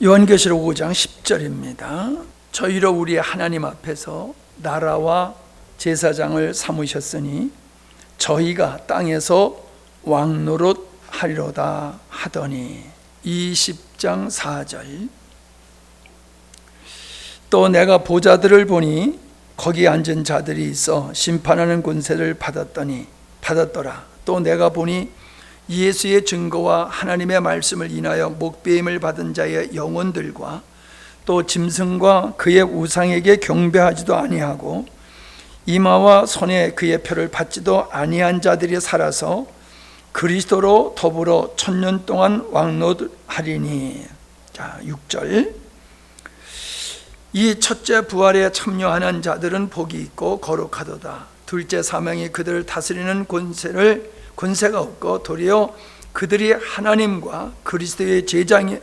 요한계시록 5장 10절입니다. 저희로 우리 하나님 앞에서 나라와 제사장을 삼으셨으니 저희가 땅에서 왕노릇 하리로다 하더니 20장 4절. 또 내가 보좌들을 보니 거기 앉은 자들이 있어 심판하는 권세를 받았더라. 또 내가 보니 예수의 증거와 하나님의 말씀을 인하여 목배임을 받은 자의 영혼들과 또 짐승과 그의 우상에게 경배하지도 아니하고 이마와 손에 그의 표를 받지도 아니한 자들이 살아서 그리스도로 더불어 1000년 동안 왕노릇하리니. 자, 6절. 이 첫째 부활에 참여하는 자들은 복이 있고 거룩하도다. 둘째 사명이 그들을 다스리는 권세가 없고 도리어 그들이 하나님과 그리스도의 제사장이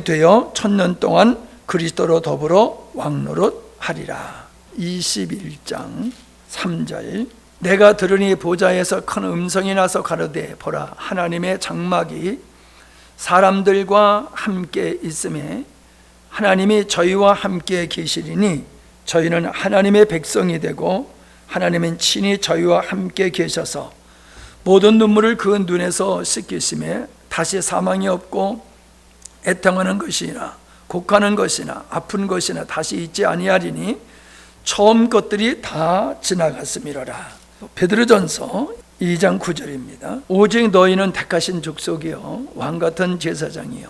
되어 1000년 동안 그리스도로 더불어 왕노릇하리라. 21장 3절. 내가 들으니 보좌에서 큰 음성이 나서 가로되 보라, 하나님의 장막이 사람들과 함께 있음에 하나님이 저희와 함께 계시리니 저희는 하나님의 백성이 되고 하나님은 친히 저희와 함께 계셔서 모든 눈물을 그 눈에서 씻기심에 다시 사망이 없고 애통하는 것이나 곡하는 것이나 아픈 것이나 다시 있지 아니하리니 처음 것들이 다 지나갔음이로라. 베드로전서 2장 9절입니다. 오직 너희는 택하신 족속이요 왕같은 제사장이요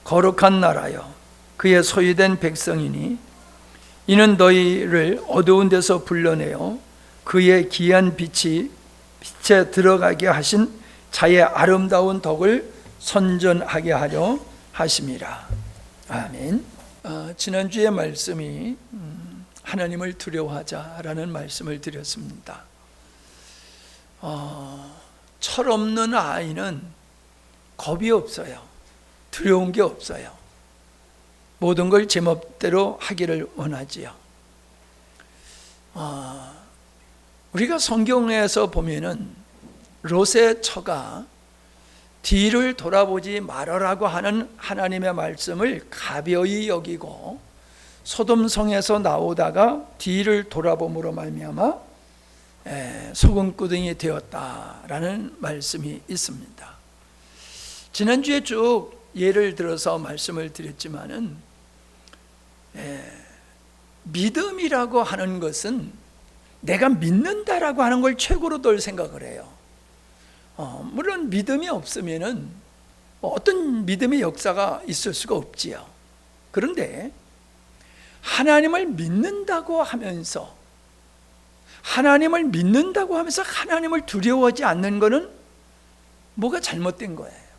거룩한 나라요 그의 소유된 백성이니 이는 너희를 어두운 데서 불러내어 그의 귀한 빛에 들어가게 하신 자의 아름다운 덕을 선전하게 하려 하심이라. 아멘. 지난주의 말씀이 하나님을 두려워하자라는 말씀을 드렸습니다. 철없는 아이는 겁이 없어요. 두려운 게 없어요. 모든 걸 제멋대로 하기를 원하지요. 우리가 성경에서 보면은 롯의 처가 뒤를 돌아보지 말아라고 하는 하나님의 말씀을 가벼이 여기고 소돔성에서 나오다가 뒤를 돌아봄으로 말미암아 소금구덩이 되었다라는 말씀이 있습니다. 지난주에 쭉 예를 들어서 말씀을 드렸지만은 믿음이라고 하는 것은 내가 믿는다라고 하는 걸 최고로 늘 생각을 해요. 물론 믿음이 없으면은 어떤 믿음의 역사가 있을 수가 없지요. 그런데 하나님을 믿는다고 하면서 하나님을 두려워하지 않는 것은 뭐가 잘못된 거예요.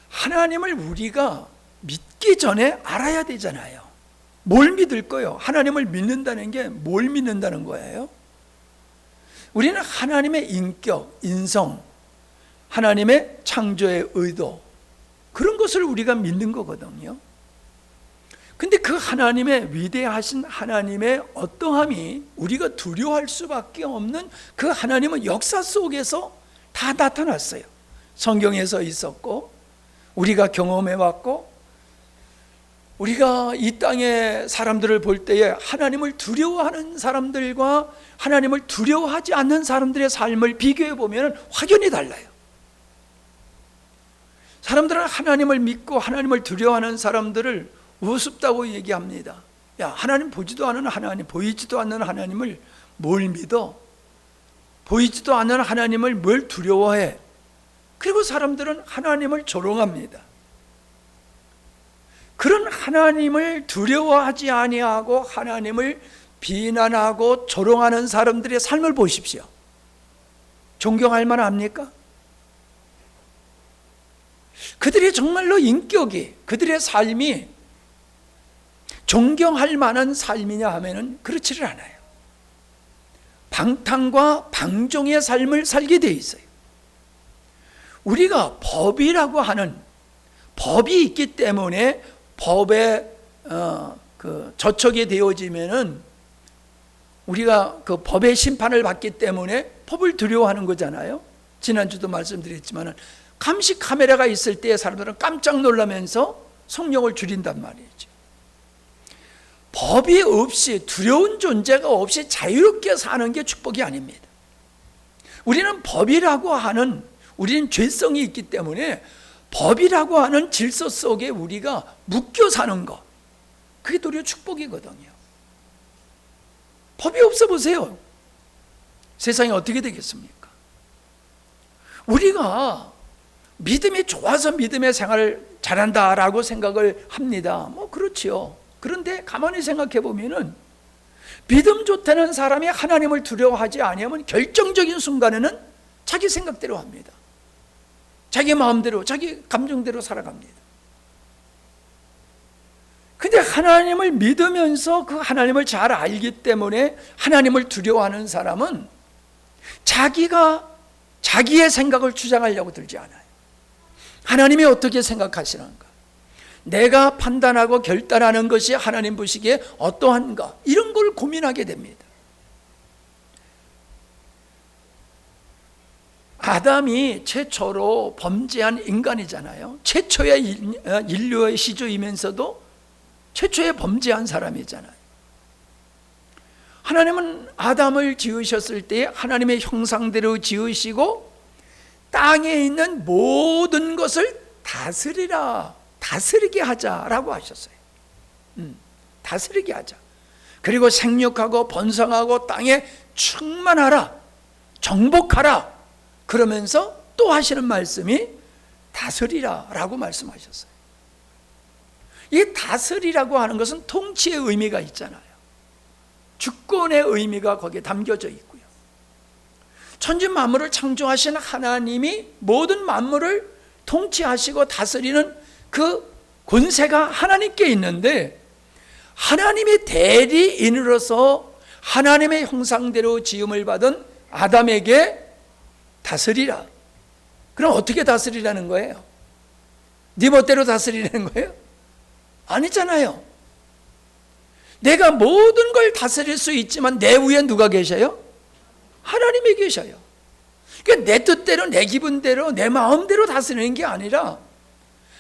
하나님을 우리가 믿기 전에 알아야 되잖아요. 뭘 믿을 거예요? 하나님을 믿는다는 게 뭘 믿는다는 거예요? 우리는 하나님의 인격, 인성, 하나님의 창조의 의도, 그런 것을 우리가 믿는 거거든요. 근데 그 하나님의 위대하신 하나님의 어떠함이 우리가 두려워할 수밖에 없는 그 하나님은 역사 속에서 다 나타났어요. 성경에서 있었고 우리가 경험해왔고 우리가 이 땅의 사람들을 볼 때에 하나님을 두려워하는 사람들과 하나님을 두려워하지 않는 사람들의 삶을 비교해 보면 확연히 달라요. 사람들은 하나님을 믿고 하나님을 두려워하는 사람들을 우습다고 얘기합니다. 야, 하나님 보지도 않는 하나님, 보이지도 않는 하나님을 뭘 믿어? 보이지도 않는 하나님을 뭘 두려워해? 그리고 사람들은 하나님을 조롱합니다. 그런 하나님을 두려워하지 아니하고 하나님을 비난하고 조롱하는 사람들의 삶을 보십시오. 존경할 만합니까? 그들의 정말로 인격이, 그들의 삶이 존경할 만한 삶이냐 하면은 그렇지를 않아요. 방탕과 방종의 삶을 살게 돼 있어요. 우리가 법이라고 하는 법이 있기 때문에 법에 저촉이 되어지면은 우리가 그 법의 심판을 받기 때문에 법을 두려워하는 거잖아요. 지난주도 말씀드렸지만 감시 카메라가 있을 때 사람들은 깜짝 놀라면서 성령을 줄인단 말이죠. 법이 없이, 두려운 존재가 없이 자유롭게 사는 게 축복이 아닙니다. 우리는 법이라고 하는, 우리는 죄성이 있기 때문에 법이라고 하는 질서 속에 우리가 묶여 사는 것, 그게 도리어 축복이거든요. 법이 없어 보세요. 세상이 어떻게 되겠습니까? 우리가 믿음이 좋아서 믿음의 생활을 잘한다라고 생각을 합니다. 그렇지요. 그런데 가만히 생각해 보면은 믿음 좋다는 사람이 하나님을 두려워하지 아니하면 결정적인 순간에는 자기 생각대로 합니다. 자기 마음대로, 자기 감정대로 살아갑니다. 근데 하나님을 믿으면서 그 하나님을 잘 알기 때문에 하나님을 두려워하는 사람은 자기가 자기의 생각을 주장하려고 들지 않아요. 하나님이 어떻게 생각하시는가? 내가 판단하고 결단하는 것이 하나님 보시기에 어떠한가? 이런 걸 고민하게 됩니다. 아담이 최초로 범죄한 인간이잖아요. 최초의 인류의 시조이면서도 최초의 범죄한 사람이잖아요. 하나님은 아담을 지으셨을 때 하나님의 형상대로 지으시고 땅에 있는 모든 것을 다스리라, 다스리게 하자라고 하셨어요. 다스리게 하자. 그리고 생육하고 번성하고 땅에 충만하라, 정복하라. 그러면서 또 하시는 말씀이 다스리라라고 말씀하셨어요. 이 다스리라고 하는 것은 통치의 의미가 있잖아요. 주권의 의미가 거기에 담겨져 있고요. 천지 만물을 창조하신 하나님이 모든 만물을 통치하시고 다스리는 그 권세가 하나님께 있는데, 하나님의 대리인으로서 하나님의 형상대로 지음을 받은 아담에게 다스리라. 그럼 어떻게 다스리라는 거예요? 네 멋대로 다스리라는 거예요? 아니잖아요. 내가 모든 걸 다스릴 수 있지만 내 위에 누가 계셔요? 하나님이 계셔요. 그러니까 내 뜻대로, 내 기분대로, 내 마음대로 다스리는 게 아니라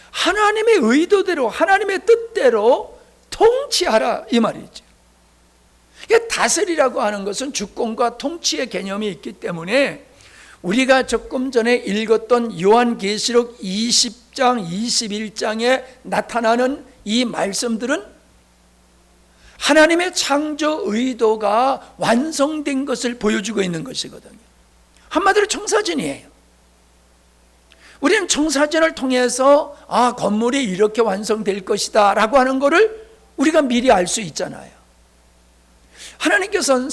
하나님의 의도대로, 하나님의 뜻대로 통치하라, 이 말이죠. 그러니까 다스리라고 하는 것은 주권과 통치의 개념이 있기 때문에 우리가 조금 전에 읽었던 요한계시록 20장, 21장에 나타나는 이 말씀들은 하나님의 창조 의도가 완성된 것을 보여주고 있는 것이거든요. 한마디로 청사진이에요. 우리는 청사진을 통해서 건물이 이렇게 완성될 것이다 라고 하는 것을 우리가 미리 알 수 있잖아요. 하나님께서는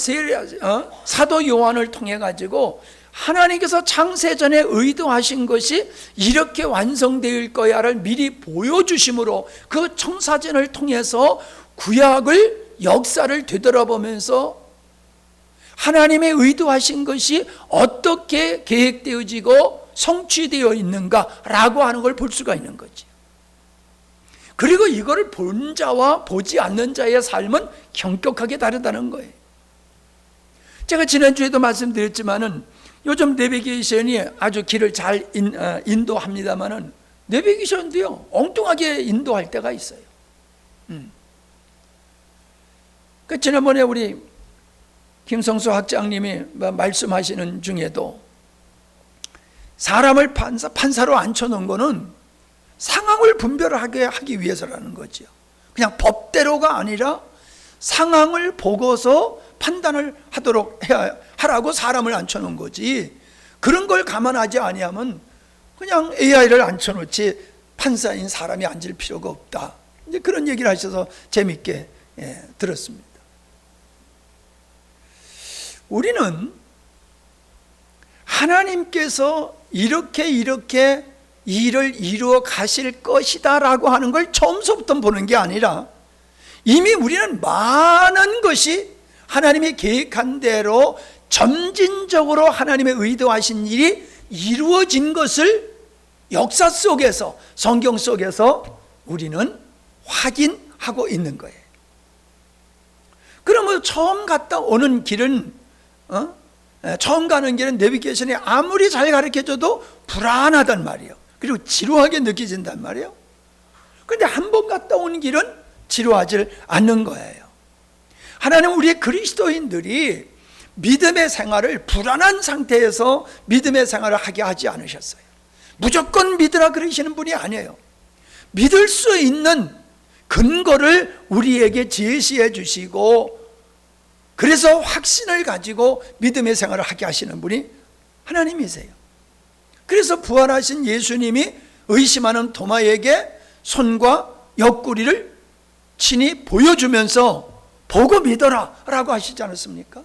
사도 요한을 통해 가지고 하나님께서 창세전에 의도하신 것이 이렇게 완성될 거야를 미리 보여주심으로 그 청사진을 통해서 구약을, 역사를 되돌아보면서 하나님의 의도하신 것이 어떻게 계획되어지고 성취되어 있는가라고 하는 걸 볼 수가 있는 거지. 그리고 이거를 본 자와 보지 않는 자의 삶은 현격하게 다르다는 거예요. 제가 지난주에도 말씀드렸지만은 요즘 내비게이션이 아주 길을 잘 인도합니다만은 내비게이션도요 엉뚱하게 인도할 때가 있어요. 그 지난번에 우리 김성수 학장님이 말씀하시는 중에도 사람을 판사로 앉혀놓은 거는 상황을 분별하게 하기 위해서라는 거죠. 그냥 법대로가 아니라 상황을 보고서 판단을 하라고 사람을 앉혀놓은 거지, 그런 걸 감안하지 아니하면 그냥 AI를 앉혀놓지 판사인 사람이 앉을 필요가 없다. 이제 그런 얘기를 하셔서 재밌게 들었습니다. 우리는 하나님께서 이렇게 일을 이루어 가실 것이다 라고 하는 걸 처음서부터 보는 게 아니라 이미 우리는 많은 것이 하나님이 계획한 대로 점진적으로 하나님의 의도하신 일이 이루어진 것을 역사 속에서, 성경 속에서 우리는 확인하고 있는 거예요. 그러면 처음 갔다 오는 길은 처음 가는 길은 내비게이션이 아무리 잘 가르쳐줘도 불안하단 말이에요. 그리고 지루하게 느껴진단 말이에요. 그런데 한 번 갔다 오는 길은 지루하지 않는 거예요. 하나님은 우리 그리스도인들이 믿음의 생활을 불안한 상태에서 믿음의 생활을 하게 하지 않으셨어요. 무조건 믿으라 그러시는 분이 아니에요. 믿을 수 있는 근거를 우리에게 제시해 주시고, 그래서 확신을 가지고 믿음의 생활을 하게 하시는 분이 하나님이세요. 그래서 부활하신 예수님이 의심하는 도마에게 손과 옆구리를 친히 보여주면서 보고 믿어라 라고 하시지 않았습니까?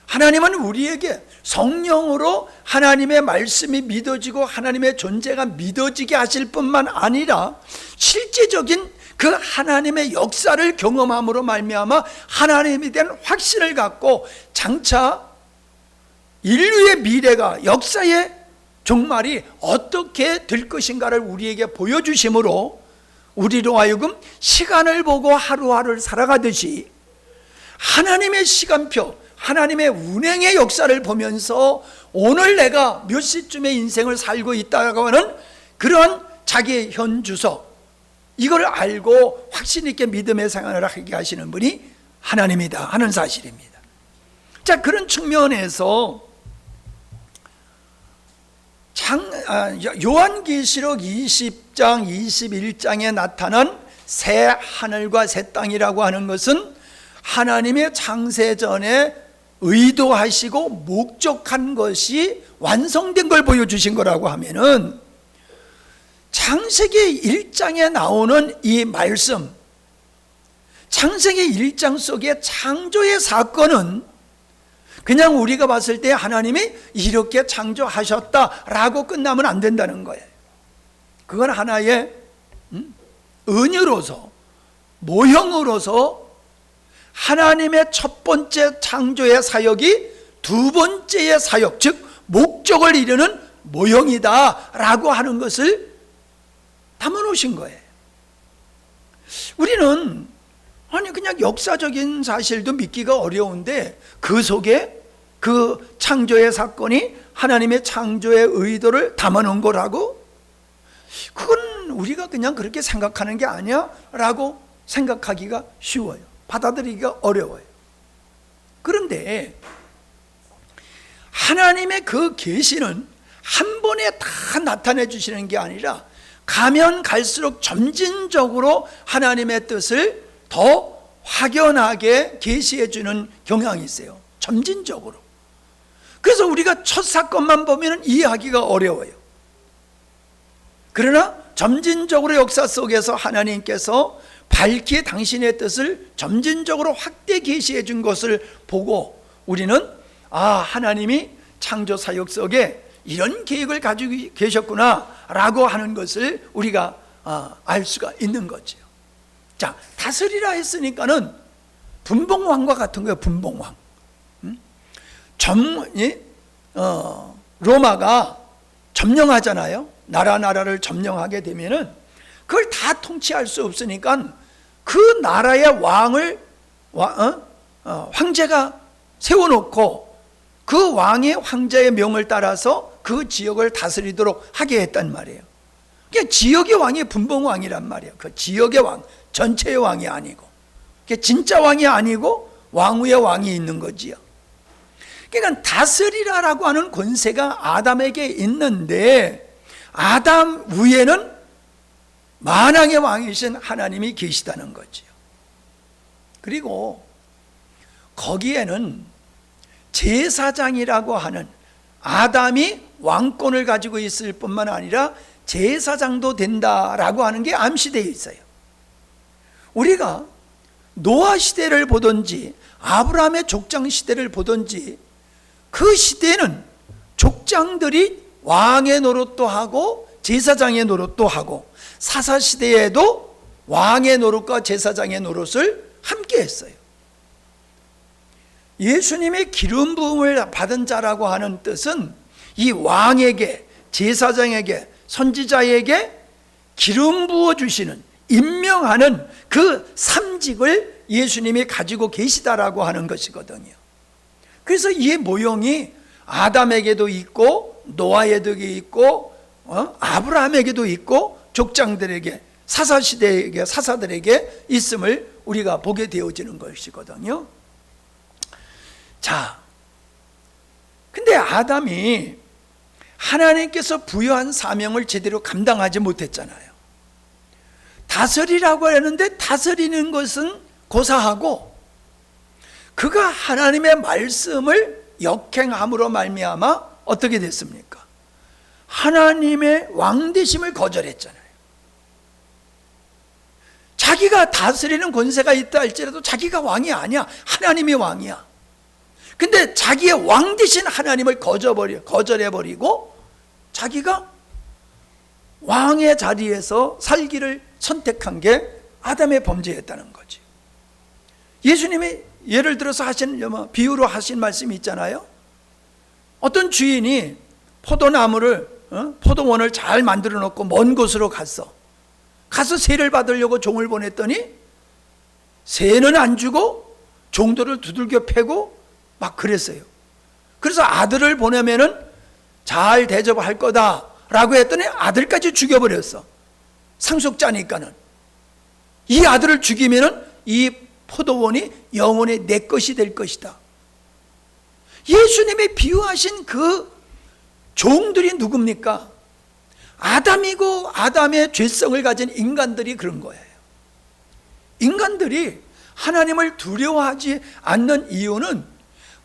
하나님은 우리에게 성령으로 하나님의 말씀이 믿어지고 하나님의 존재가 믿어지게 하실 뿐만 아니라 실제적인 그 하나님의 역사를 경험함으로 말미암아 하나님에 대한 확신을 갖고 장차 인류의 미래가, 역사의 종말이 어떻게 될 것인가를 우리에게 보여주심으로 우리로 하여금 시간을 보고 하루하루를 살아가듯이 하나님의 시간표, 하나님의 운행의 역사를 보면서 오늘 내가 몇 시쯤에 인생을 살고 있다고 하는 그런 자기의 현주소, 이걸 알고 확신 있게 믿음의 생활을 하게 하시는 분이 하나님이다 하는 사실입니다. 자, 그런 측면에서 요한계시록 20장 21장에 나타난 새 하늘과 새 땅이라고 하는 것은 하나님의 창세전에 의도하시고 목적한 것이 완성된 걸 보여주신 거라고 하면은, 창세기 1장에 나오는 이 말씀, 창세기 1장 속의 창조의 사건은 그냥 우리가 봤을 때 하나님이 이렇게 창조하셨다라고 끝나면 안 된다는 거예요. 그건 하나의 은유로서, 모형으로서 하나님의 첫 번째 창조의 사역이 두 번째의 사역, 즉 목적을 이루는 모형이다라고 하는 것을 담아놓으신 거예요. 우리는 그냥 역사적인 사실도 믿기가 어려운데 그 속에 그 창조의 사건이 하나님의 창조의 의도를 담아놓은 거라고? 그건 우리가 그냥 그렇게 생각하는 게 아니야 라고 생각하기가 쉬워요. 받아들이기가 어려워요. 그런데 하나님의 그 계시는 한 번에 다 나타내 주시는 게 아니라 가면 갈수록 점진적으로 하나님의 뜻을 더 확연하게 계시해 주는 경향이 있어요. 점진적으로. 그래서 우리가 첫 사건만 보면 이해하기가 어려워요. 그러나 점진적으로 역사 속에서 하나님께서 밝히 당신의 뜻을 점진적으로 확대 계시해 준 것을 보고 우리는 하나님이 창조 사역 속에 이런 계획을 가지고 계셨구나 라고 하는 것을 우리가 알 수가 있는 거죠. 자, 다스리라 했으니까는 분봉왕과 같은 거예요. 분봉왕. 로마가 점령하잖아요. 나라를 점령하게 되면은 그걸 다 통치할 수 없으니까 그 나라의 왕을 황제가 세워놓고 그 왕의 황제의 명을 따라서 그 지역을 다스리도록 하게 했단 말이에요. 그러니까 지역의 왕이 분봉왕이란 말이에요. 그 지역의 왕, 전체의 왕이 아니고, 진짜 왕이 아니고 왕후의 왕이 있는 거지요. 그러니까 다스리라라고 하는 권세가 아담에게 있는데 아담 위에는 만왕의 왕이신 하나님이 계시다는 거지요. 그리고 거기에는 제사장이라고 하는 아담이 왕권을 가지고 있을 뿐만 아니라 제사장도 된다라고 하는 게 암시되어 있어요. 우리가 노아 시대를 보든지 아브라함의 족장 시대를 보든지 그 시대에는 족장들이 왕의 노릇도 하고 제사장의 노릇도 하고 사사시대에도 왕의 노릇과 제사장의 노릇을 함께 했어요. 예수님의 기름 부음을 받은 자라고 하는 뜻은 이 왕에게, 제사장에게, 선지자에게 기름 부어주시는, 임명하는 그 삼직을 예수님이 가지고 계시다라고 하는 것이거든요. 그래서 이 모형이 아담에게도 있고 노아에도 있고 아브라함에게도 있고 족장들에게, 사사시대에게, 사사들에게 있음을 우리가 보게 되어지는 것이거든요. 자, 근데 아담이 하나님께서 부여한 사명을 제대로 감당하지 못했잖아요. 다스리라고 하는데 다스리는 것은 고사하고, 그가 하나님의 말씀을 역행함으로 말미암아 어떻게 됐습니까? 하나님의 왕되심을 거절했잖아요. 자기가 다스리는 권세가 있다 할지라도 자기가 왕이 아니야. 하나님이 왕이야. 근데 자기의 왕 되신 하나님을 거절해버리고 자기가 왕의 자리에서 살기를 선택한 게 아담의 범죄였다는 거지. 예수님이 예를 들어서 하신, 비유로 하신 말씀이 있잖아요. 어떤 주인이 포도원을 잘 만들어 놓고 먼 곳으로 가서 세를 받으려고 종을 보냈더니 세는 안 주고 종들을 두들겨 패고 막 그랬어요. 그래서 아들을 보내면은 잘 대접할 거다라고 했더니 아들까지 죽여버렸어. 상속자니까는. 이 아들을 죽이면은 이 포도원이 영원히 내 것이 될 것이다. 예수님이 비유하신 그 종들이 누굽니까? 아담이고 아담의 죄성을 가진 인간들이 그런 거예요. 인간들이 하나님을 두려워하지 않는 이유는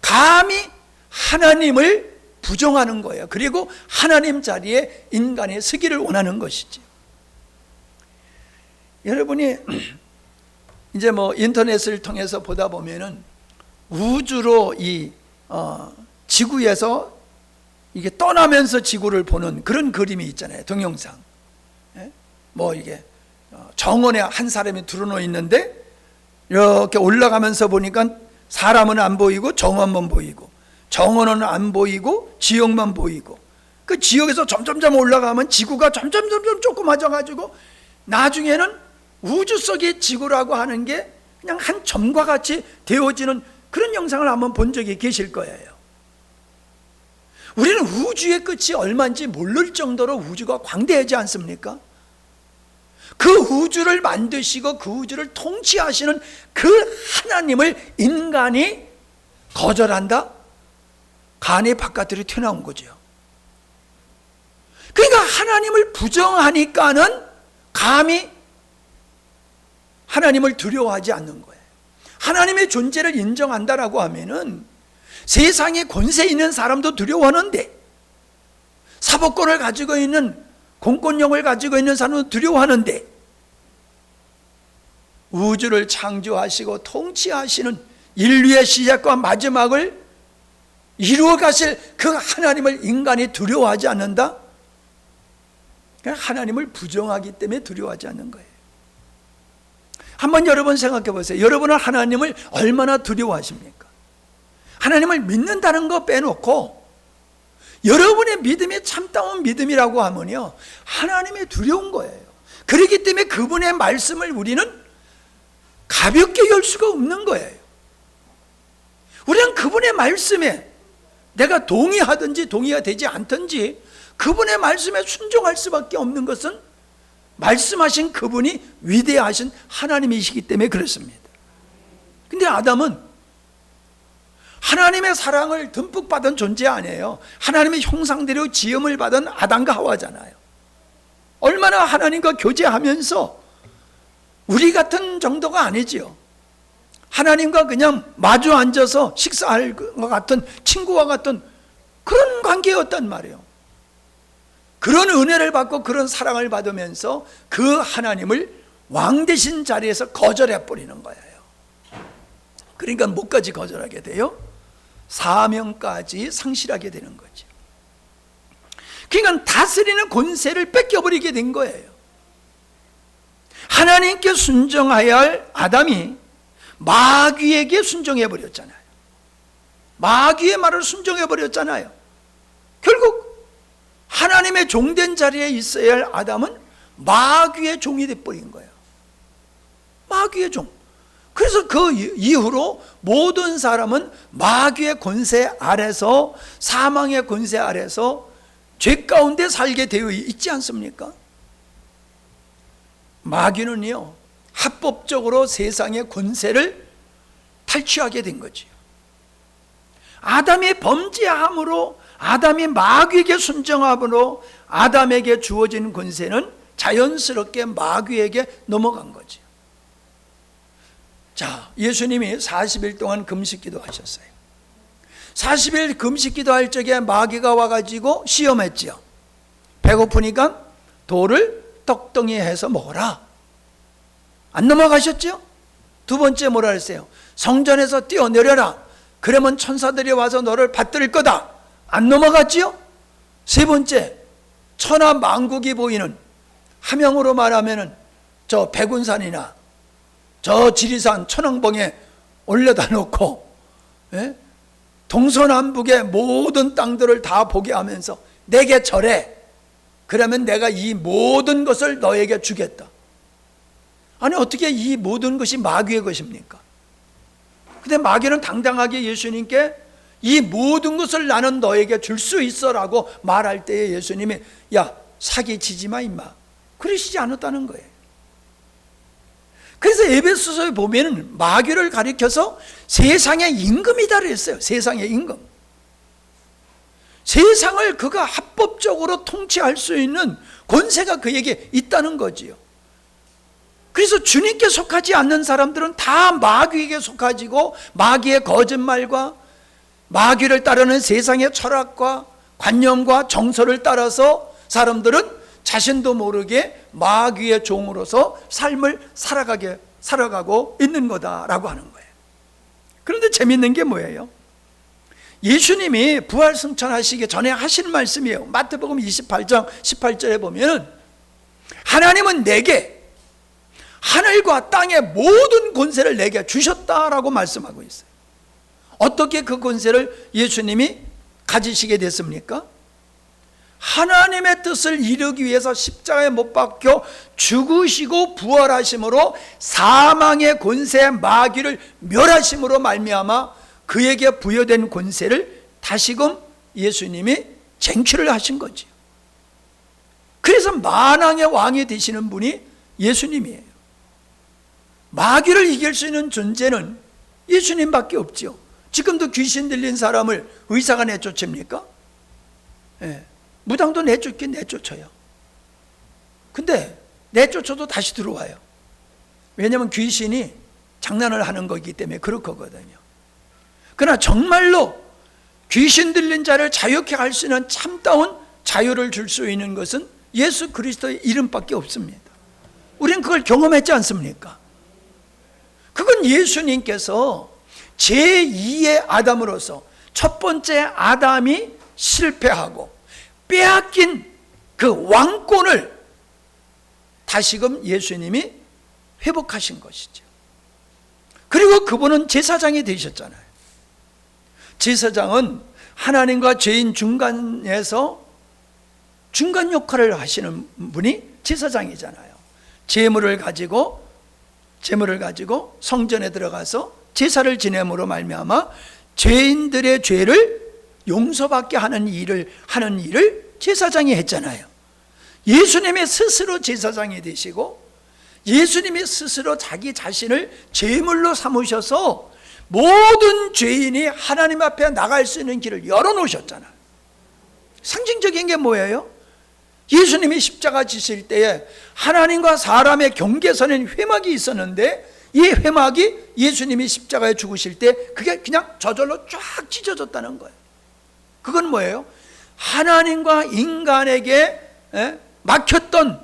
감히 하나님을 부정하는 거예요. 그리고 하나님 자리에 인간이 서기를 원하는 것이지. 여러분이 이제 인터넷을 통해서 보다 보면은 우주로 지구에서 이게 떠나면서 지구를 보는 그런 그림이 있잖아요. 동영상. 이게 정원에 한 사람이 들어놓여 있는데 이렇게 올라가면서 보니까 사람은 안 보이고 정원만 보이고, 정원은 안 보이고 지역만 보이고, 그 지역에서 점점점 올라가면 지구가 점점 조그마져 가지고 나중에는 우주 속의 지구라고 하는 게 그냥 한 점과 같이 되어지는 그런 영상을 한번 본 적이 계실 거예요. 우리는 우주의 끝이 얼마인지 모를 정도로 우주가 광대하지 않습니까? 그 우주를 만드시고 그 우주를 통치하시는 그 하나님을 인간이 거절한다? 간이 바깥으로 튀어나온 거죠. 그러니까 하나님을 부정하니까는 감히 하나님을 두려워하지 않는 거예요. 하나님의 존재를 인정한다라고 하면은 세상에 권세 있는 사람도 두려워하는데, 사법권을 가지고 있는, 공권력을 가지고 있는 사람도 두려워하는데, 우주를 창조하시고 통치하시는 인류의 시작과 마지막을 이루어 가실 그 하나님을 인간이 두려워하지 않는다? 그냥 하나님을 부정하기 때문에 두려워하지 않는 거예요. 한번 여러분 생각해 보세요. 여러분은 하나님을 얼마나 두려워하십니까? 하나님을 믿는다는 거 빼놓고 여러분의 믿음이 참다운 믿음이라고 하면요, 하나님이 두려운 거예요. 그렇기 때문에 그분의 말씀을 우리는 가볍게 열 수가 없는 거예요. 우리는 그분의 말씀에 내가 동의하든지 동의가 되지 않든지 그분의 말씀에 순종할 수밖에 없는 것은 말씀하신 그분이 위대하신 하나님이시기 때문에 그렇습니다. 근데 아담은 하나님의 사랑을 듬뿍 받은 존재 아니에요. 하나님의 형상대로 지음을 받은 아담과 하와잖아요. 얼마나 하나님과 교제하면서 우리 같은 정도가 아니지요. 하나님과 그냥 마주 앉아서 식사할 것 같은 친구와 같은 그런 관계였단 말이에요. 그런 은혜를 받고 그런 사랑을 받으면서 그 하나님을 왕 되신 자리에서 거절해 버리는 거예요. 그러니까 뭐까지 거절하게 돼요? 사명까지 상실하게 되는 거죠. 그러니까 다스리는 권세를 뺏겨버리게 된 거예요. 하나님께 순종해야 할 아담이 마귀에게 순종해버렸잖아요. 마귀의 말을 순종해버렸잖아요. 결국 하나님의 종된 자리에 있어야 할 아담은 마귀의 종이 돼버린 거예요. 마귀의 종. 그래서 그 이후로 모든 사람은 마귀의 권세 아래서, 사망의 권세 아래서 죄 가운데 살게 되어 있지 않습니까? 마귀는요, 합법적으로 세상의 권세를 탈취하게 된 거지요. 아담이 범죄함으로, 아담이 마귀에게 순종함으로 아담에게 주어진 권세는 자연스럽게 마귀에게 넘어간 거지요. 자, 예수님이 40일 동안 금식기도 하셨어요. 40일 금식기도 할 적에 마귀가 와가지고 시험했지요. 배고프니까 돌을 떡덩이 해서 먹어라. 안 넘어가셨죠? 두 번째 뭐라 했어요? 성전에서 뛰어내려라. 그러면 천사들이 와서 너를 받들 거다. 안 넘어갔지요? 세 번째, 천하 만국이 보이는, 함양으로 말하면은 저 백운산이나 저 지리산 천왕봉에 올려다 놓고, 예? 동서남북의 모든 땅들을 다 보게 하면서 내게 절해. 그러면 내가 이 모든 것을 너에게 주겠다. 아니, 어떻게 이 모든 것이 마귀의 것입니까? 근데 마귀는 당당하게 예수님께 이 모든 것을 나는 너에게 줄 수 있어 라고 말할 때에 예수님이 야, 사기치지 마 임마, 그러시지 않았다는 거예요. 그래서 에베소서에 보면 마귀를 가리켜서 세상의 임금이다 그랬어요. 세상의 임금. 세상을 그가 합법적으로 통치할 수 있는 권세가 그에게 있다는 거지요. 그래서 주님께 속하지 않는 사람들은 다 마귀에게 속하지고, 마귀의 거짓말과 마귀를 따르는 세상의 철학과 관념과 정서를 따라서 사람들은 자신도 모르게 마귀의 종으로서 삶을 살아가고 있는 거다라고 하는 거예요. 그런데 재밌는 게 뭐예요? 예수님이 부활승천하시기 전에 하신 말씀이에요. 마태복음 28장 18절에 보면 하나님은 내게 하늘과 땅의 모든 권세를 내게 주셨다라고 말씀하고 있어요. 어떻게 그 권세를 예수님이 가지시게 됐습니까? 하나님의 뜻을 이루기 위해서 십자가에 못 박혀 죽으시고 부활하심으로 사망의 권세 마귀를 멸하심으로 말미암아 그에게 부여된 권세를 다시금 예수님이 쟁취를 하신 거죠. 그래서 만왕의 왕이 되시는 분이 예수님이에요. 마귀를 이길 수 있는 존재는 예수님밖에 없죠. 지금도 귀신 들린 사람을 의사가 내쫓습니까? 예. 무당도 내쫓긴 내쫓아요. 근데 내쫓아도 다시 들어와요. 왜냐하면 귀신이 장난을 하는 거기 때문에 그렇거든요. 그러나 정말로 귀신 들린 자를 자유케 할 수 있는 참다운 자유를 줄 수 있는 것은 예수 그리스도의 이름밖에 없습니다. 우리는 그걸 경험했지 않습니까? 그건 예수님께서 제2의 아담으로서 첫 번째 아담이 실패하고 빼앗긴 그 왕권을 다시금 예수님이 회복하신 것이죠. 그리고 그분은 제사장이 되셨잖아요. 제사장은 하나님과 죄인 중간에서 중간 역할을 하시는 분이 제사장이잖아요. 제물을 가지고 성전에 들어가서 제사를 지냄으로 말미암아 죄인들의 죄를 용서받게 하는 일을 제사장이 했잖아요. 예수님이 스스로 제사장이 되시고 예수님이 스스로 자기 자신을 제물로 삼으셔서 모든 죄인이 하나님 앞에 나갈 수 있는 길을 열어놓으셨잖아요. 상징적인 게 뭐예요? 예수님이 십자가 지실 때에 하나님과 사람의 경계선엔 회막이 있었는데 이 회막이 예수님이 십자가에 죽으실 때 그게 그냥 저절로 쫙 찢어졌다는 거예요. 그건 뭐예요? 하나님과 인간에게 막혔던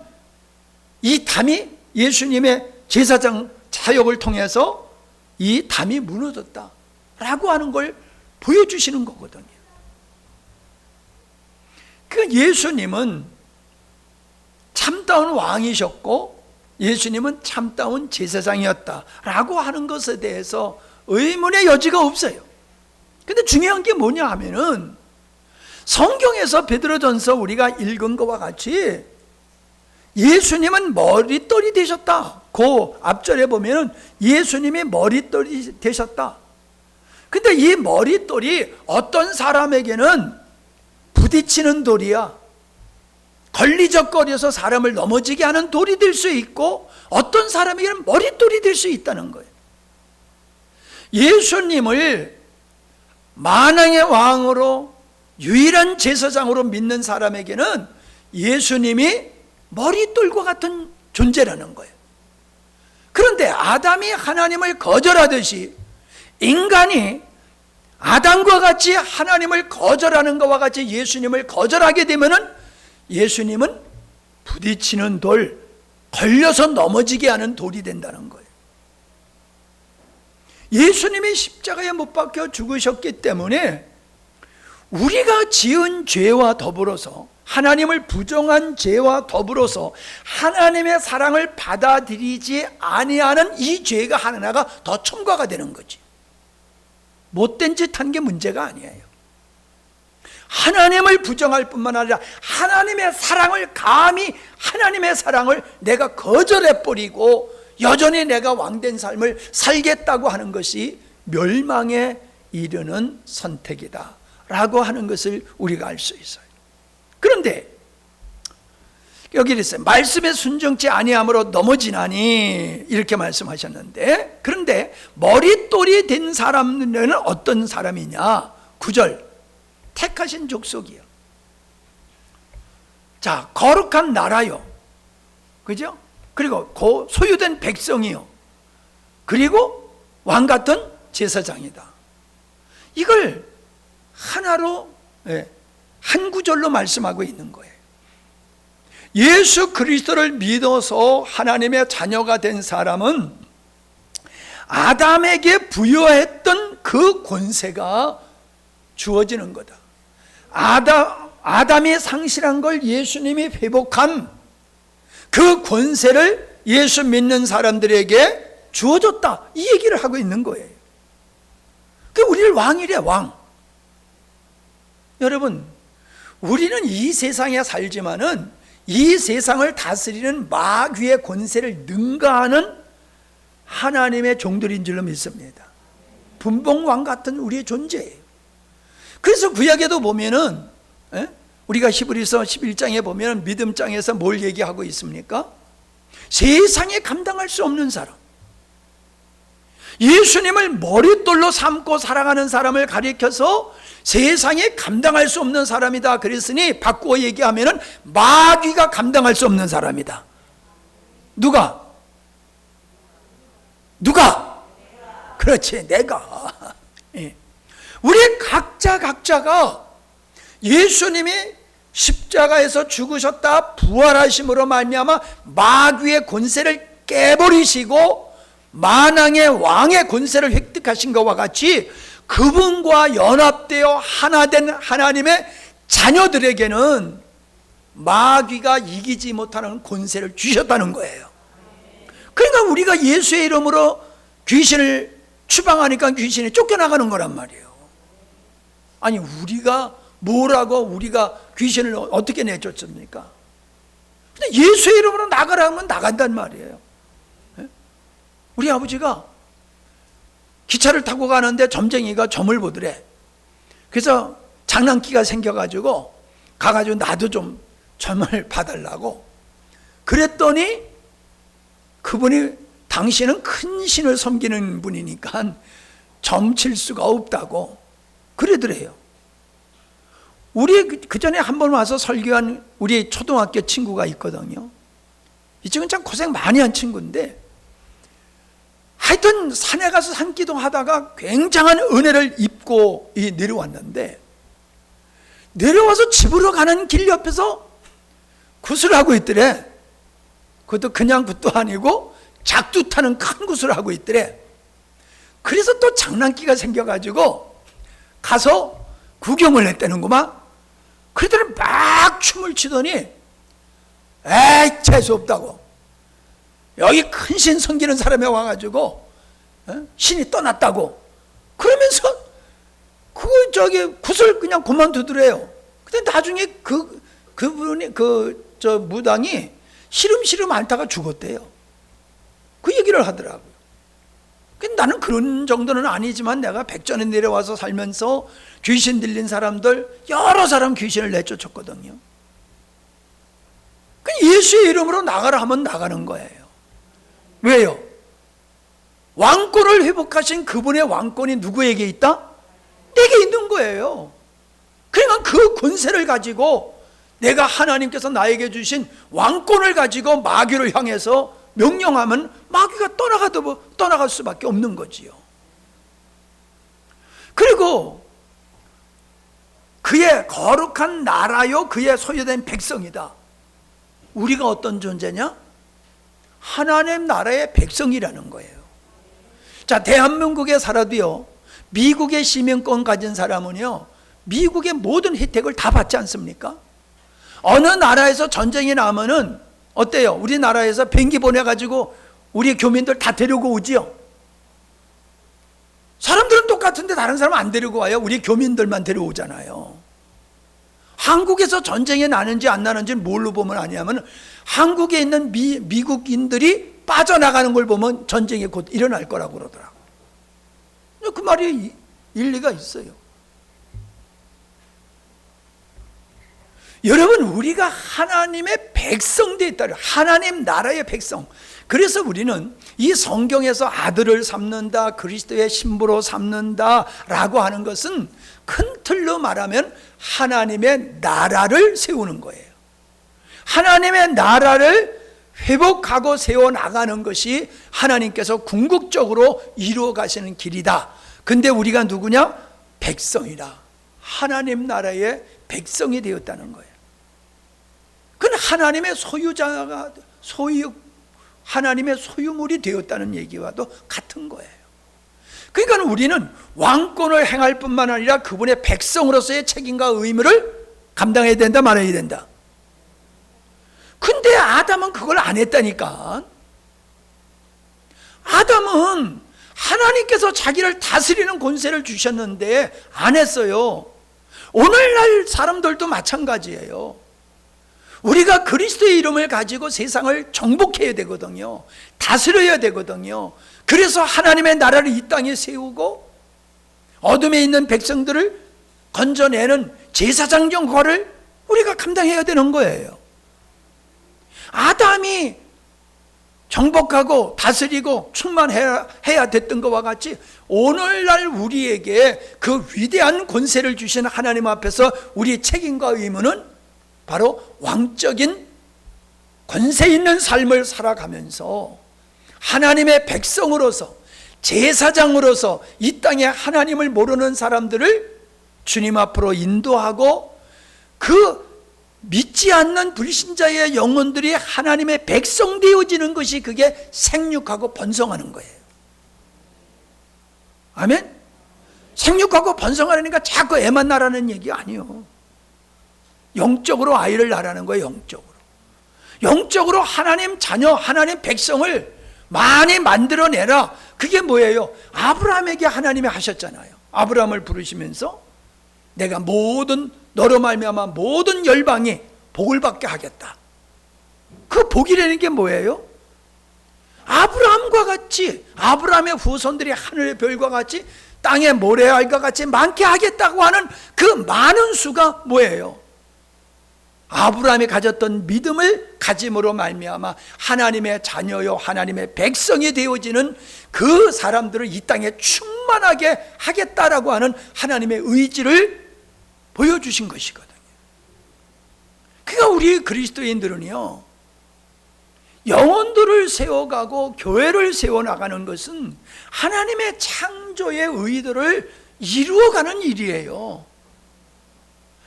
이 담이 예수님의 제사장 사역을 통해서 이 담이 무너졌다라고 하는 걸 보여주시는 거거든요. 그 예수님은 참다운 왕이셨고 예수님은 참다운 제사장이었다라고 하는 것에 대해서 의문의 여지가 없어요. 근데 중요한 게 뭐냐 하면은 성경에서 베드로전서 우리가 읽은 것과 같이 예수님은 머릿돌이 되셨다. 그 앞절에 보면은 예수님이 머릿돌이 되셨다. 근데 이 머릿돌이 어떤 사람에게는 부딪히는 돌이야. 걸리적거려서 사람을 넘어지게 하는 돌이 될 수 있고, 어떤 사람에게는 머릿돌이 될 수 있다는 거예요. 예수님을 만왕의 왕으로 유일한 제사장으로 믿는 사람에게는 예수님이 머릿돌과 같은 존재라는 거예요. 그런데 아담이 하나님을 거절하듯이 인간이 아담과 같이 하나님을 거절하는 것과 같이 예수님을 거절하게 되면은 예수님은 부딪히는 돌, 걸려서 넘어지게 하는 돌이 된다는 거예요. 예수님이 십자가에 못 박혀 죽으셨기 때문에 우리가 지은 죄와 더불어서, 하나님을 부정한 죄와 더불어서 하나님의 사랑을 받아들이지 아니하는 이 죄가 하나가 더 첨가가 되는 거지. 못된 짓 한 게 문제가 아니에요. 하나님을 부정할 뿐만 아니라 하나님의 사랑을, 감히 하나님의 사랑을 내가 거절해버리고 여전히 내가 왕된 삶을 살겠다고 하는 것이 멸망에 이르는 선택이다 라고 하는 것을 우리가 알 수 있어요. 그런데 여기 있어요. 말씀에 순종치 아니함으로 넘어지나니, 이렇게 말씀하셨는데, 그런데 머릿돌이 된 사람은 어떤 사람이냐? 9절, 택하신 족속이요. 자, 거룩한 나라요. 그죠? 그리고 소유된 백성이요. 그리고 왕 같은 제사장이다. 이걸 하나로, 한 구절로 말씀하고 있는 거예요. 예수 그리스도를 믿어서 하나님의 자녀가 된 사람은 아담에게 부여했던 그 권세가 주어지는 거다. 아담이 상실한 걸 예수님이 회복한 그 권세를 예수 믿는 사람들에게 주어졌다, 이 얘기를 하고 있는 거예요. 그 우리를 왕이래, 왕. 여러분, 우리는 이 세상에 살지만은 이 세상을 다스리는 마귀의 권세를 능가하는 하나님의 종들인 줄로 믿습니다. 분봉왕 같은 우리의 존재예요. 그래서 구약에도 보면은, 우리가 히브리서 11장에 보면 믿음장에서 뭘 얘기하고 있습니까? 세상에 감당할 수 없는 사람, 예수님을 머릿돌로 삼고 살아가는 사람을 가리켜서 세상에 감당할 수 없는 사람이다 그랬으니, 바꾸어 얘기하면 마귀가 감당할 수 없는 사람이다. 누가? 그렇지, 내가. 우리 각자가 예수님이 십자가에서 죽으셨다 부활하심으로 말미암아 마귀의 권세를 깨버리시고 만왕의 왕의 권세를 획득하신 것과 같이 그분과 연합되어 하나 된 하나님의 자녀들에게는 마귀가 이기지 못하는 권세를 주셨다는 거예요. 그러니까 우리가 예수의 이름으로 귀신을 추방하니까 귀신이 쫓겨나가는 거란 말이에요. 아니, 우리가 뭐라고 우리가 귀신을 어떻게 내쫓습니까? 근데 예수의 이름으로 나가라 하면 나간단 말이에요. 우리 아버지가 기차를 타고 가는데 점쟁이가 점을 보더래. 그래서 장난기가 생겨가지고 가가지고 나도 좀 점을 봐달라고 그랬더니, 그분이 당신은 큰 신을 섬기는 분이니까 점 칠 수가 없다고 그러더래요. 우리 그 전에 한 번 와서 설교한 우리 초등학교 친구가 있거든요. 이 친구는 참 고생 많이 한 친구인데, 하여튼 산에 가서 산기도 하다가 굉장한 은혜를 입고 내려왔는데, 내려와서 집으로 가는 길 옆에서 굿을 하고 있더래. 그것도 그냥 굿도 아니고 작두 타는 큰 굿을 하고 있더래. 그래서 또 장난기가 생겨가지고 가서 구경을 했다는구만. 그러더니 막 춤을 추더니, 에이, 재수없다고. 여기 큰 신 섬기는 사람이 와가지고 신이 떠났다고 그러면서 굿을 그냥 그만두더래요. 근데 나중에 그분이 무당이 시름시름 앓다가 죽었대요. 그 얘기를 하더라고요. 근데 나는 그런 정도는 아니지만 내가 백전에 내려와서 살면서 귀신 들린 사람들 여러 사람 귀신을 내쫓았거든요. 예수의 이름으로 나가라 하면 나가는 거예요. 왜요? 왕권을 회복하신 그분의 왕권이 누구에게 있다? 내게 있는 거예요. 그러니까 그 권세를 가지고 내가 하나님께서 나에게 주신 왕권을 가지고 마귀를 향해서 명령하면 마귀가 떠나갈 수밖에 없는 거지요. 그리고 그의 거룩한 나라요 그의 소유된 백성이다. 우리가 어떤 존재냐? 하나님 나라의 백성이라는 거예요. 자, 대한민국에 살아도요, 미국의 시민권 가진 사람은요, 미국의 모든 혜택을 다 받지 않습니까? 어느 나라에서 전쟁이 나면은 어때요? 우리나라에서 비행기 보내가지고 우리 교민들 다 데리고 오지요? 사람들은 똑같은데 다른 사람 안 데리고 와요. 우리 교민들만 데려오잖아요. 한국에서 전쟁이 나는지 안 나는지 뭘로 보면 아니냐면 한국에 있는 미국인들이 빠져나가는 걸 보면 전쟁이 곧 일어날 거라고 그러더라고요. 그 말이 일리가 있어요. 여러분, 우리가 하나님의 백성되어 있다. 하나님 나라의 백성. 그래서 우리는 이 성경에서 아들을 삼는다, 그리스도의 신부로 삼는다라고 하는 것은 큰 틀로 말하면 하나님의 나라를 세우는 거예요. 하나님의 나라를 회복하고 세워나가는 것이 하나님께서 궁극적으로 이루어 가시는 길이다. 근데 우리가 누구냐? 백성이다. 하나님 나라의 백성이 되었다는 거예요. 그건 하나님의 하나님의 소유물이 되었다는 얘기와도 같은 거예요. 그러니까 우리는 왕권을 행할 뿐만 아니라 그분의 백성으로서의 책임과 의무를 감당해야 된다, 말아야 된다. 근데 아담은 그걸 안 했다니까. 아담은 하나님께서 자기를 다스리는 권세를 주셨는데 안 했어요. 오늘날 사람들도 마찬가지예요. 우리가 그리스도의 이름을 가지고 세상을 정복해야 되거든요. 다스려야 되거든요. 그래서 하나님의 나라를 이 땅에 세우고 어둠에 있는 백성들을 건져내는 제사장 역할을 우리가 감당해야 되는 거예요. 아담이 정복하고 다스리고 충만해야 됐던 것과 같이 오늘날 우리에게 그 위대한 권세를 주신 하나님 앞에서 우리의 책임과 의무는 바로 왕적인 권세 있는 삶을 살아가면서 하나님의 백성으로서 제사장으로서 이 땅에 하나님을 모르는 사람들을 주님 앞으로 인도하고 그 믿지 않는 불신자의 영혼들이 하나님의 백성 되어지는 것이 그게 생육하고 번성하는 거예요. 아멘? 생육하고 번성하려니까 자꾸 애만 낳으라는 얘기 아니에요. 영적으로 아이를 낳으라는 거예요. 영적으로 하나님 자녀, 하나님 백성을 많이 만들어내라. 그게 뭐예요? 아브라함에게 하나님이 하셨잖아요. 아브라함을 부르시면서 내가 너로 말미암아 모든 열방이 복을 받게 하겠다. 그 복이라는 게 뭐예요? 아브라함과 같이, 아브라함의 후손들이 하늘의 별과 같이 땅의 모래알과 같이 많게 하겠다고 하는 그 많은 수가 뭐예요? 아브라함이 가졌던 믿음을 가짐으로 말미암아 하나님의 자녀요 하나님의 백성이 되어지는 그 사람들을 이 땅에 충만하게 하겠다라고 하는 하나님의 의지를 보여주신 것이거든요. 그러니까 우리 그리스도인들은요, 영혼들을 세워가고 교회를 세워나가는 것은 하나님의 창조의 의도를 이루어가는 일이에요.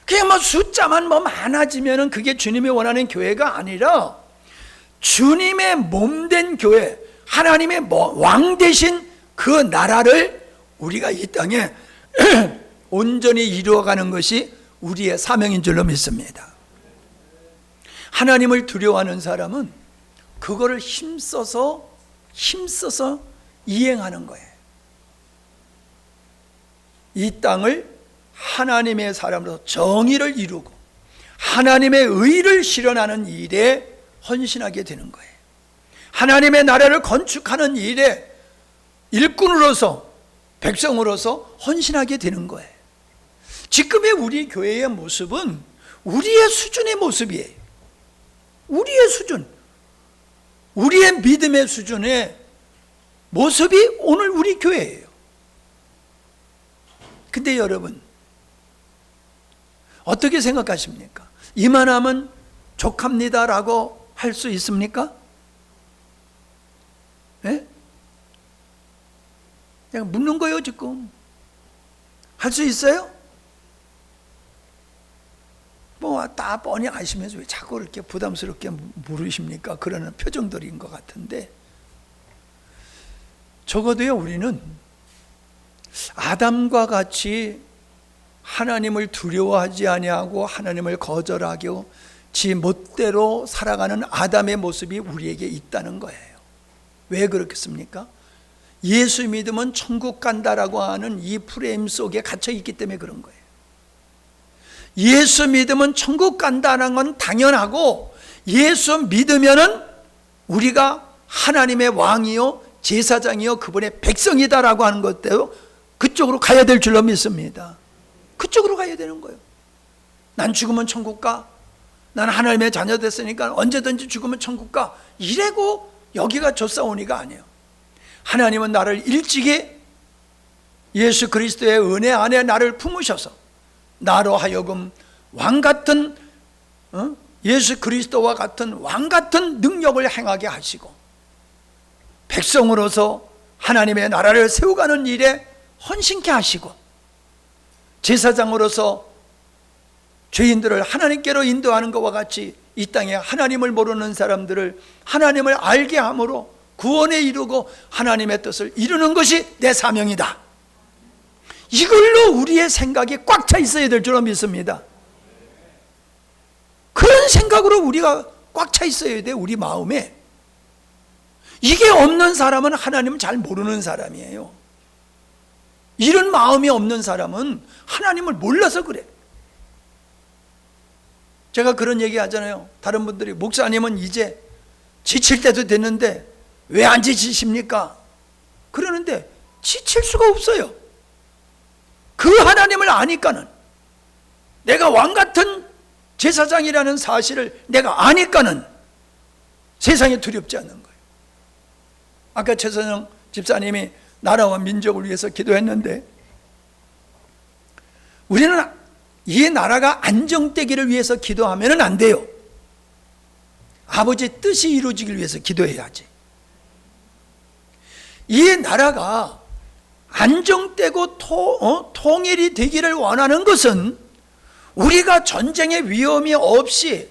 그냥 숫자만 많아지면은 그게 주님이 원하는 교회가 아니라 주님의 몸된 교회, 하나님의 왕 되신 그 나라를 우리가 이 땅에 온전히 이루어가는 것이 우리의 사명인 줄로 믿습니다. 하나님을 두려워하는 사람은 그거를 힘써서 이행하는 거예요. 이 땅을 하나님의 사람으로서 정의를 이루고 하나님의 의를 실현하는 일에 헌신하게 되는 거예요. 하나님의 나라를 건축하는 일에 일꾼으로서 백성으로서 헌신하게 되는 거예요. 지금의 우리 교회의 모습은 우리의 수준의 모습이에요. 우리의 수준, 우리의 믿음의 수준의 모습이 오늘 우리 교회예요. 근데 여러분, 어떻게 생각하십니까? 이만하면 족합니다라고 할 수 있습니까? 예? 그냥 묻는 거예요, 지금. 할 수 있어요? 뭐 다 뻔히 아시면서 왜 자꾸 이렇게 부담스럽게 물으십니까? 그러는 표정들인 것 같은데, 적어도요, 우리는 아담과 같이 하나님을 두려워하지 아니하고 하나님을 거절하고 지 멋대로 살아가는 아담의 모습이 우리에게 있다는 거예요. 왜 그렇겠습니까? 예수 믿으면 천국 간다라고 하는 이 프레임 속에 갇혀 있기 때문에 그런 거예요. 예수 믿으면 천국 간다는 건 당연하고, 예수 믿으면은 우리가 하나님의 왕이요 제사장이요 그분의 백성이다라고 하는 것대로 그쪽으로 가야 될 줄로 믿습니다. 그쪽으로 가야 되는 거예요. 난 죽으면 천국 가, 난 하나님의 자녀 됐으니까 언제든지 죽으면 천국 가, 이래고 여기가 좋사오니가 아니에요. 하나님은 나를 일찍이 예수 그리스도의 은혜 안에 나를 품으셔서 나로 하여금 왕같은 예수 그리스도와 같은 왕같은 능력을 행하게 하시고, 백성으로서 하나님의 나라를 세워가는 일에 헌신케 하시고, 제사장으로서 죄인들을 하나님께로 인도하는 것과 같이 이 땅에 하나님을 모르는 사람들을 하나님을 알게 함으로 구원에 이르고 하나님의 뜻을 이루는 것이 내 사명이다. 이걸로 우리의 생각이 꽉 차 있어야 될 줄로 믿습니다. 그런 생각으로 우리가 꽉 차 있어야 돼, 우리 마음에. 이게 없는 사람은 하나님을 잘 모르는 사람이에요. 이런 마음이 없는 사람은 하나님을 몰라서 그래. 제가 그런 얘기 하잖아요. 다른 분들이, 목사님은 이제 지칠 때도 됐는데 왜 안 지치십니까? 그러는데 지칠 수가 없어요. 그 하나님을 아니까는, 내가 왕같은 제사장이라는 사실을 내가 아니까는 세상에 두렵지 않는 거예요. 아까 최선영 집사님이 나라와 민족을 위해서 기도했는데, 우리는 이 나라가 안정되기를 위해서 기도하면 안 돼요. 아버지의 뜻이 이루어지기를 위해서 기도해야지. 이 나라가 안정되고 통일이 되기를 원하는 것은 우리가 전쟁의 위험이 없이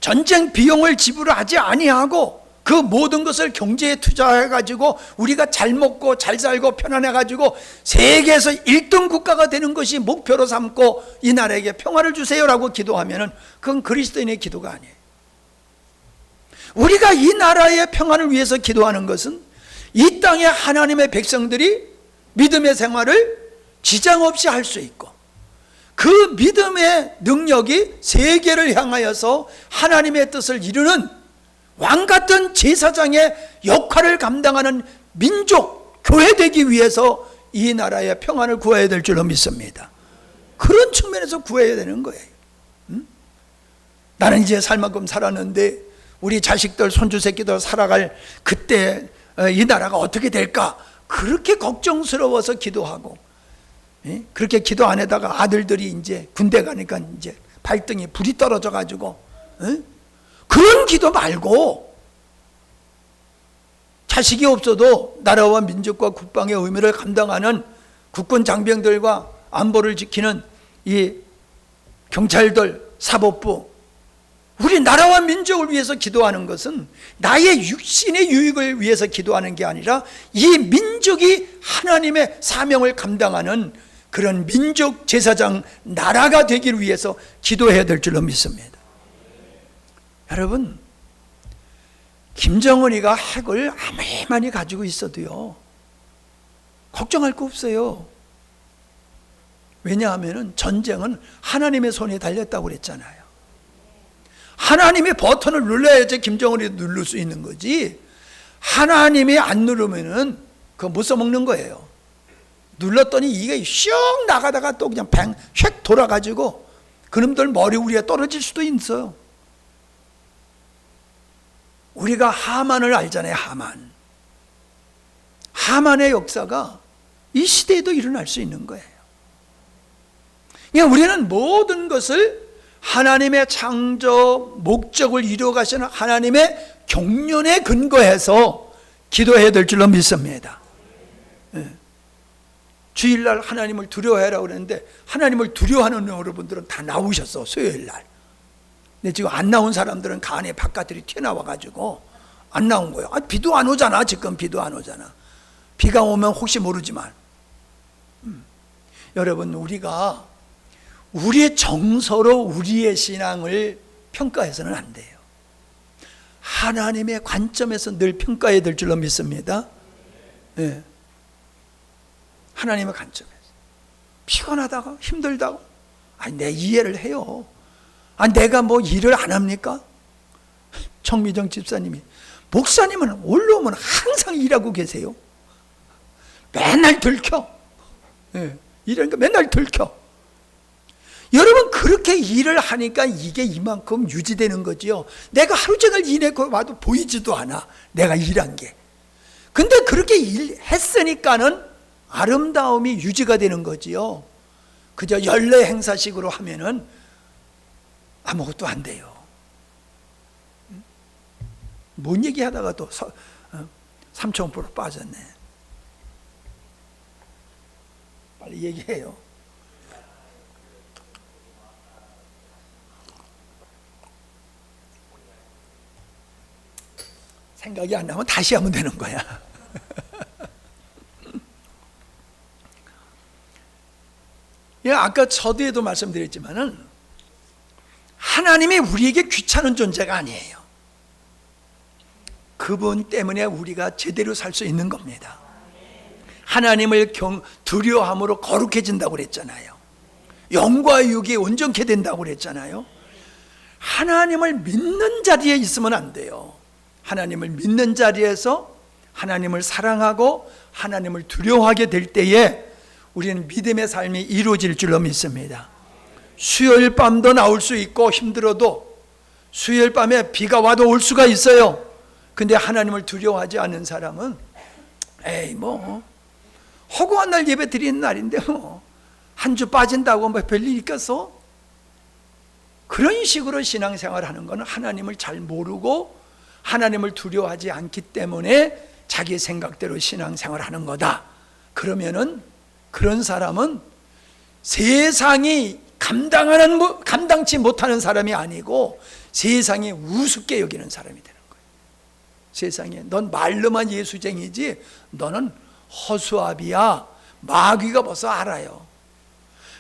전쟁 비용을 지불하지 아니하고 그 모든 것을 경제에 투자해가지고 우리가 잘 먹고 잘 살고 편안해가지고 세계에서 1등 국가가 되는 것이 목표로 삼고 이 나라에게 평화를 주세요라고 기도하면 그건 그리스도인의 기도가 아니에요. 우리가 이 나라의 평화를 위해서 기도하는 것은 이 땅의 하나님의 백성들이 믿음의 생활을 지장 없이 할 수 있고, 그 믿음의 능력이 세계를 향하여서 하나님의 뜻을 이루는 왕같은 제사장의 역할을 감당하는 민족, 교회 되기 위해서 이 나라의 평안을 구해야 될 줄로 믿습니다. 그런 측면에서 구해야 되는 거예요. 나는 이제 살 만큼 살았는데 우리 자식들, 손주 새끼들 살아갈 그때 이 나라가 어떻게 될까? 그렇게 걱정스러워서 기도하고, 그렇게 기도 안 하다가 아들들이 이제 군대 가니까 이제 발등에 불이 떨어져 가지고, 그런 기도 말고, 자식이 없어도 나라와 민족과 국방의 의무를 감당하는 국군 장병들과 안보를 지키는 이 경찰들, 사법부, 우리 나라와 민족을 위해서 기도하는 것은 나의 육신의 유익을 위해서 기도하는 게 아니라 이 민족이 하나님의 사명을 감당하는 그런 민족 제사장 나라가 되기를 위해서 기도해야 될 줄로 믿습니다. 여러분, 김정은이가 핵을 아무리 많이 가지고 있어도요, 걱정할 거 없어요. 왜냐하면 전쟁은 하나님의 손에 달렸다고 그랬잖아요. 하나님이 버튼을 눌러야지 김정은이 누를 수 있는 거지, 하나님이 안 누르면은 그거 못 써먹는 거예요. 눌렀더니 이게 슉 나가다가 또 그냥 뱅 휙 돌아가지고 그놈들 머리 위에 떨어질 수도 있어요. 우리가 하만을 알잖아요. 하만의 역사가 이 시대에도 일어날 수 있는 거예요. 그러니까 우리는 모든 것을 하나님의 창조 목적을 이루어 가시는 하나님의 경륜에 근거해서 기도해야 될 줄로 믿습니다. 주일날 하나님을 두려워해라 그랬는데 하나님을 두려워하는 여러분들은 다 나오셨어. 수요일날. 근데 지금 안 나온 사람들은 간에 바깥들이 튀어나와가지고 안 나온 거예요. 비도 안 오잖아. 지금 비도 안 오잖아. 비가 오면 혹시 모르지만 여러분, 우리가 우리의 정서로 우리의 신앙을 평가해서는 안 돼요. 하나님의 관점에서 늘 평가해야 될 줄로 믿습니다. 네. 하나님의 관점에서 피곤하다가 힘들다고 내 이해를 해요. 내가 뭐 일을 안 합니까? 정미정 집사님이, 목사님은 올라오면 항상 일하고 계세요. 맨날 들켜. 일하니까 맨날 들켜. 여러분, 그렇게 일을 하니까 이게 이만큼 유지되는 거지요. 내가 하루 종일 일하고 와도 보이지도 않아, 내가 일한 게. 근데 그렇게 일했으니까는 아름다움이 유지가 되는 거지요. 그저 연례 행사식으로 하면은 아무것도 안 돼요. 뭔 얘기하다가 또 3,000% 빠졌네. 빨리 얘기해요. 생각이 안 나면 다시 하면 되는 거야. 아까 서두에도 말씀드렸지만은 하나님이 우리에게 귀찮은 존재가 아니에요. 그분 때문에 우리가 제대로 살 수 있는 겁니다. 하나님을 두려워함으로 거룩해진다고 그랬잖아요. 영과 육이 온전케 된다고 그랬잖아요. 하나님을 믿는 자리에 있으면 안 돼요. 하나님을 믿는 자리에서 하나님을 사랑하고 하나님을 두려워하게 될 때에 우리는 믿음의 삶이 이루어질 줄로 믿습니다. 수요일 밤도 나올 수 있고 힘들어도 수요일 밤에 비가 와도 올 수가 있어요. 근데 하나님을 두려워하지 않는 사람은 허구한 날 예배 드리는 날인데 한 주 빠진다고 별일 있겠어? 그런 식으로 신앙생활을 하는 것은 하나님을 잘 모르고 하나님을 두려워하지 않기 때문에 자기 생각대로 신앙생활을 하는 거다. 그러면은 그런 사람은 세상이 감당치 못하는 사람이 아니고 세상이 우습게 여기는 사람이 되는 거예요. 세상에 넌 말로만 예수쟁이지 너는 허수아비야. 마귀가 벌써 알아요.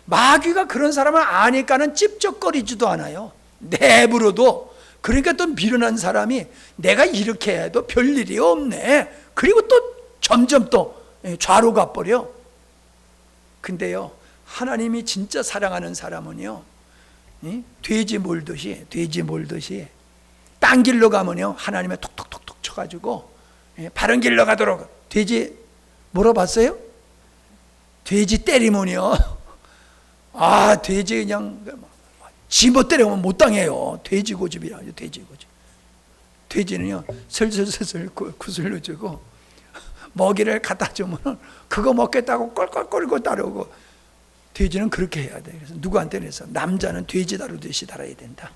마귀가 그런 사람을 아니까는 찝쩍거리지도 않아요. 내부로도. 그러니까 또 미련한 사람이 내가 이렇게 해도 별일이 없네. 그리고 또 점점 또 좌로 가버려. 근데요, 하나님이 진짜 사랑하는 사람은요, 돼지 몰듯이 딴 길로 가면요 하나님의 톡톡톡톡 쳐가지고 바른 길로 가도록. 돼지 물어봤어요? 돼지 때리면요, 돼지 그냥 지못 때리면 못 당해요. 돼지 고집이라 하죠. 돼지 고집. 돼지는요 슬슬슬슬 구슬러 주고 먹이를 갖다 주면 그거 먹겠다고 꼴꼴 끌고 따르고. 돼지는 그렇게 해야 돼. 그래서 누구한테는 해서 남자는 돼지 다루듯이 달아야 된다.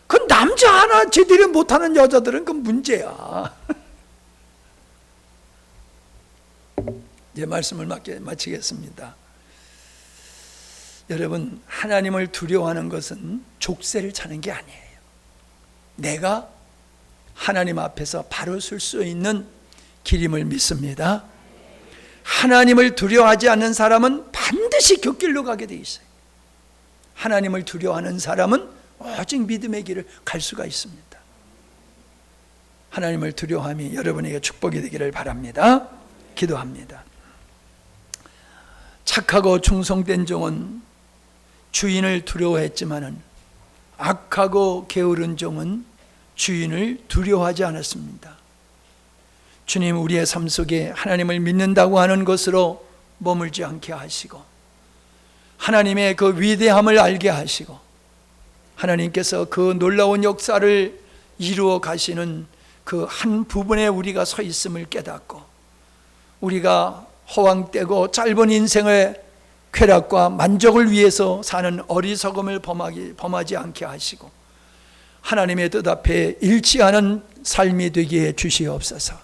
그 남자 하나 제대로 못하는 여자들은 그 문제야. 이제 말씀을 마치겠습니다. 여러분, 하나님을 두려워하는 것은 족쇄를 차는 게 아니에요. 내가 하나님 앞에서 바로 설 수 있는 길임을 믿습니다. 하나님을 두려워하지 않는 사람은 반드시 곁길로 가게 돼 있어요. 하나님을 두려워하는 사람은 오직 믿음의 길을 갈 수가 있습니다. 하나님을 두려워함이 여러분에게 축복이 되기를 바랍니다. 기도합니다. 착하고 충성된 종은 주인을 두려워했지만은 악하고 게으른 종은 주인을 두려워하지 않았습니다. 주님, 우리의 삶 속에 하나님을 믿는다고 하는 것으로 머물지 않게 하시고 하나님의 그 위대함을 알게 하시고 하나님께서 그 놀라운 역사를 이루어 가시는 그 한 부분에 우리가 서 있음을 깨닫고, 우리가 허황되고 짧은 인생의 쾌락과 만족을 위해서 사는 어리석음을 범하지 않게 하시고 하나님의 뜻 앞에 일치하는 삶이 되게 주시옵소서.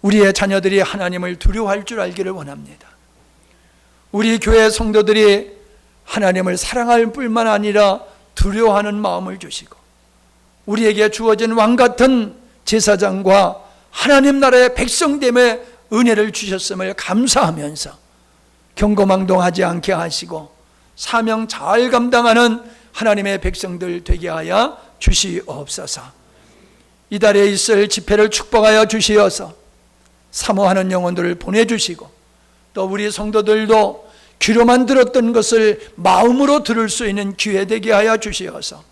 우리의 자녀들이 하나님을 두려워할 줄 알기를 원합니다. 우리 교회 성도들이 하나님을 사랑할 뿐만 아니라 두려워하는 마음을 주시고, 우리에게 주어진 왕같은 제사장과 하나님 나라의 백성됨의 은혜를 주셨음을 감사하면서 경거망동하지 않게 하시고 사명 잘 감당하는 하나님의 백성들 되게 하여 주시옵소서. 이달에 있을 집회를 축복하여 주시어서 사모하는 영혼들을 보내주시고, 또 우리 성도들도 귀로만 들었던 것을 마음으로 들을 수 있는 기회 되게 하여 주시어서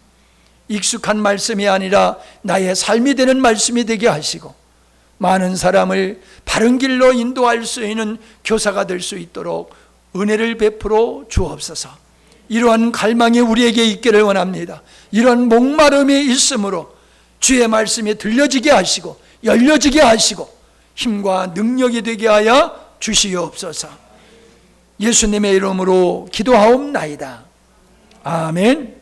익숙한 말씀이 아니라 나의 삶이 되는 말씀이 되게 하시고 많은 사람을 바른 길로 인도할 수 있는 교사가 될 수 있도록 은혜를 베풀어 주옵소서. 이러한 갈망이 우리에게 있기를 원합니다. 이런 목마름이 있으므로 주의 말씀이 들려지게 하시고 열려지게 하시고 힘과 능력이 되게 하여 주시옵소서. 예수님의 이름으로 기도하옵나이다. 아멘.